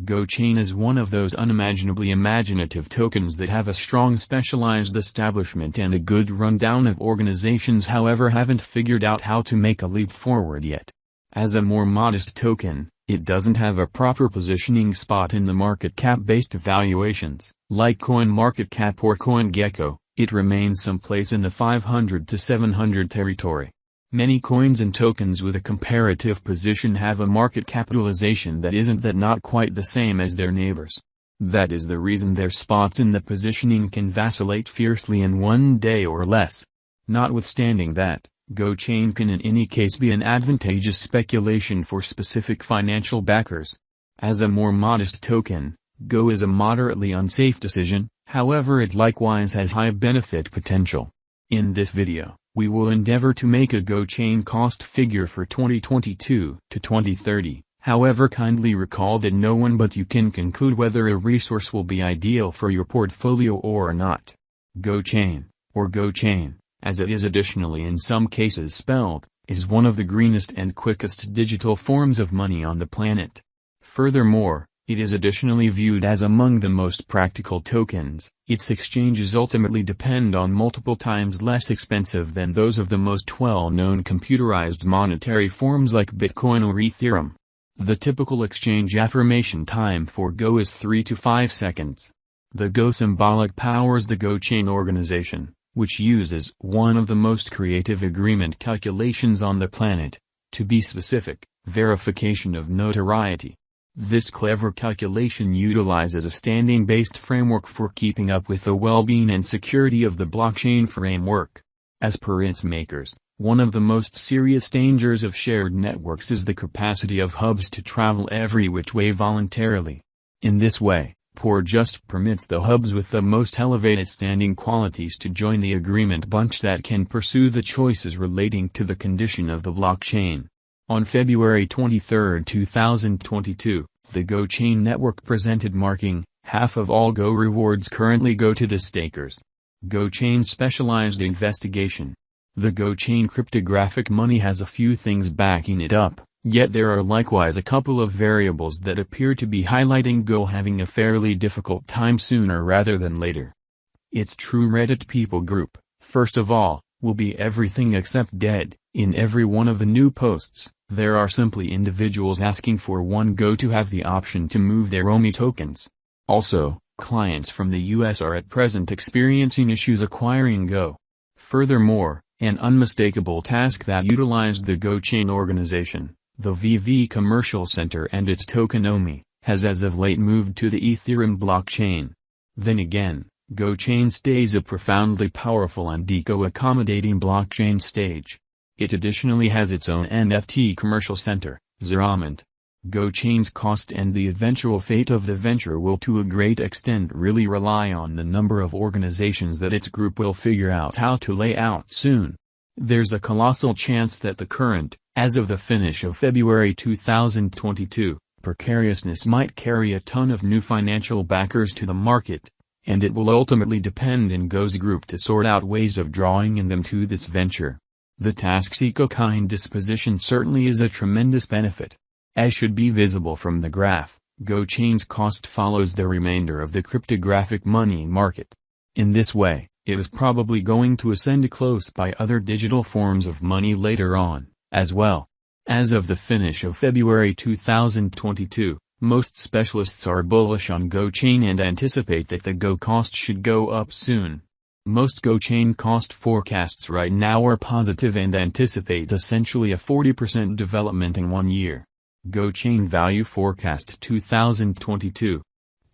Gochain is one of those unimaginably imaginative tokens that have a strong specialized establishment and a good rundown of organizations, however haven't figured out how to make a leap forward yet. As a more modest token, it doesn't have a proper positioning spot in the market cap-based evaluations, like CoinMarketCap or CoinGecko. It remains someplace in the 500 to 700 territory. Many coins and tokens with a comparative position have a market capitalization that isn't not quite the same as their neighbors. That is the reason their spots in the positioning can vacillate fiercely in one day or less. Notwithstanding that, Gochain can in any case be an advantageous speculation for specific financial backers. As a more modest token, Go is a moderately unsafe decision, however it likewise has high benefit potential. In this video, we will endeavor to make a Gochain cost figure for 2022 to 2030, however kindly recall that no one but you can conclude whether a resource will be ideal for your portfolio or not. Gochain, or Gochain, as it is additionally in some cases spelled, is one of the greenest and quickest digital forms of money on the planet. Furthermore, it is additionally viewed as among the most practical tokens. Its exchanges ultimately depend on multiple times less expensive than those of the most well-known computerized monetary forms like Bitcoin or Ethereum. The typical exchange affirmation time for Go is 3 to 5 seconds. The Go symbolic powers the Gochain organization, which uses one of the most creative agreement calculations on the planet. To be specific, verification of notoriety. This clever calculation utilizes a standing-based framework for keeping up with the well-being and security of the blockchain framework. As per its makers, one of the most serious dangers of shared networks is the capacity of hubs to travel every which way voluntarily. In this way, POR just permits the hubs with the most elevated standing qualities to join the agreement bunch that can pursue the choices relating to the condition of the blockchain. On February 23, 2022, the Gochain network presented marking, half of all Go rewards currently go to the stakers. Gochain specialized investigation. The Gochain cryptographic money has a few things backing it up, yet there are likewise a couple of variables that appear to be highlighting Go having a fairly difficult time sooner rather than later. Its true Reddit people group, first of all, will be everything except dead. In every one of the new posts, there are simply individuals asking for one Go to have the option to move their OMI tokens. Also, clients from the US are at present experiencing issues acquiring Go. Furthermore, an unmistakable task that utilized the Gochain organization, the VV Commercial Center and its token OMI, has as of late moved to the Ethereum blockchain. Then again, Gochain stays a profoundly powerful and eco-accommodating blockchain stage. It additionally has its own NFT commercial center, Zeramant. Gochain's cost and the eventual fate of the venture will to a great extent really rely on the number of organizations that its group will figure out how to lay out soon. There's a colossal chance that the current, as of the finish of February 2022, precariousness might carry a ton of new financial backers to the market, and it will ultimately depend on Go's group to sort out ways of drawing in them to this venture. The task's eco-kind disposition certainly is a tremendous benefit. As should be visible from the graph, Gochain's cost follows the remainder of the cryptographic money market. In this way, it is probably going to ascend close by other digital forms of money later on, as well. As of the finish of February 2022, most specialists are bullish on Gochain and anticipate that the Go cost should go up soon. Most Gochain cost forecasts right now are positive and anticipate essentially a 40% development in 1 year. Gochain Value Forecast 2022.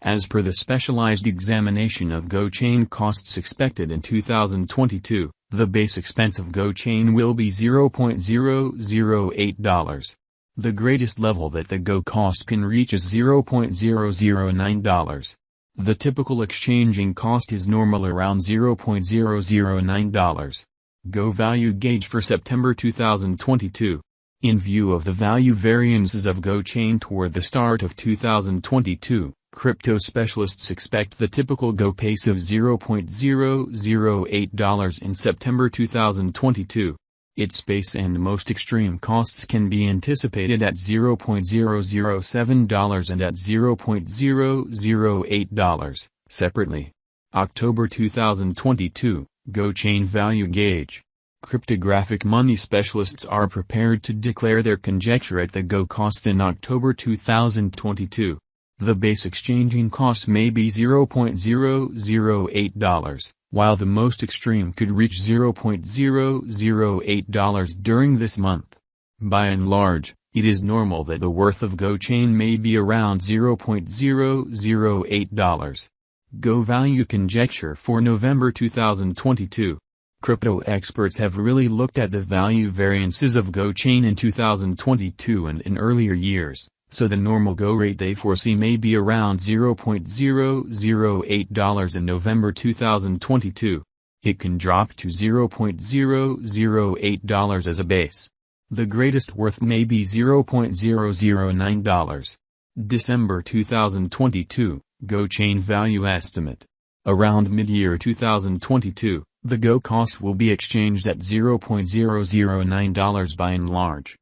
As per the specialized examination of Gochain costs expected in 2022, the base expense of Gochain will be $0.008. The greatest level that the Go cost can reach is $0.009. The typical exchanging cost is normal around $0.009. Go value gauge for September 2022. In view of the value variances of Gochain toward the start of 2022, crypto specialists expect the typical Go pace of $0.008 in September 2022. Its base and most extreme costs can be anticipated at $0.007 and at $0.008, separately. October 2022, Gochain Value Gauge. Cryptographic money specialists are prepared to declare their conjecture at the Go cost in October 2022. The base exchanging cost may be $0.008, while the most extreme could reach $0.008 during this month. By and large, it is normal that the worth of Gochain may be around $0.008. Go value conjecture for November 2022. Crypto experts have really looked at the value variances of Gochain in 2022 and in earlier years, so the normal go rate they foresee may be around $0.008 in November 2022. It can drop to $0.008 as a base. The greatest worth may be $0.009. December 2022, Gochain value estimate. Around mid-year 2022, the Go cost will be exchanged at $0.009 by and large.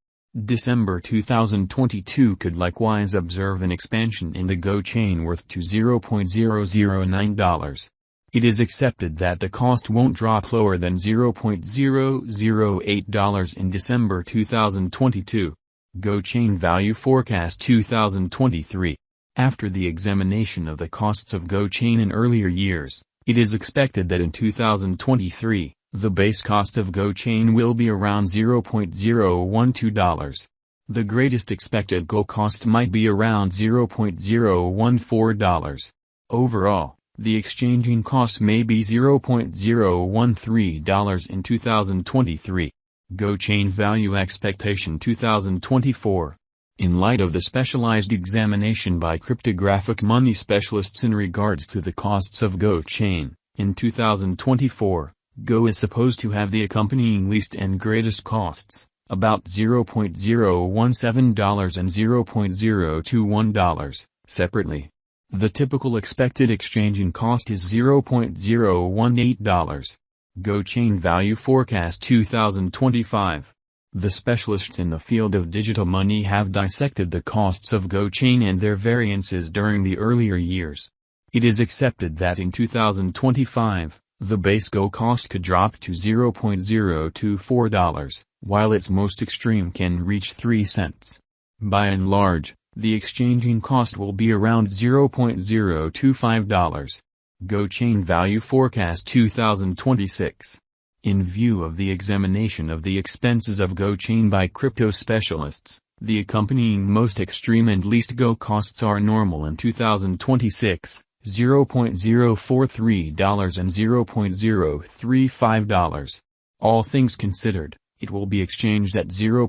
December 2022 could likewise observe an expansion in the Gochain worth to $0.009. It is accepted that the cost won't drop lower than $0.008 in December 2022. Gochain Value Forecast 2023. After the examination of the costs of Gochain in earlier years, it is expected that in 2023, the base cost of Gochain will be around $0.012. The greatest expected Go cost might be around $0.014. Overall, the exchanging cost may be $0.013 in 2023. Gochain Value Expectation 2024. In light of the specialized examination by cryptographic money specialists in regards to the costs of Gochain, in 2024, Go is supposed to have the accompanying least and greatest costs, about $0.017 and $0.021, separately. The typical expected exchanging cost is $0.018. Gochain Value Forecast 2025. The specialists in the field of digital money have dissected the costs of Gochain and their variances during the earlier years. It is accepted that in 2025, the base Go cost could drop to $0.024, while its most extreme can reach 3 cents. By and large, the exchanging cost will be around $0.025. Gochain Value Forecast 2026. In view of the examination of the expenses of Gochain by crypto specialists, the accompanying most extreme and least Go costs are normal in 2026, $0.043 and $0.035. All things considered, it will be exchanged at $0.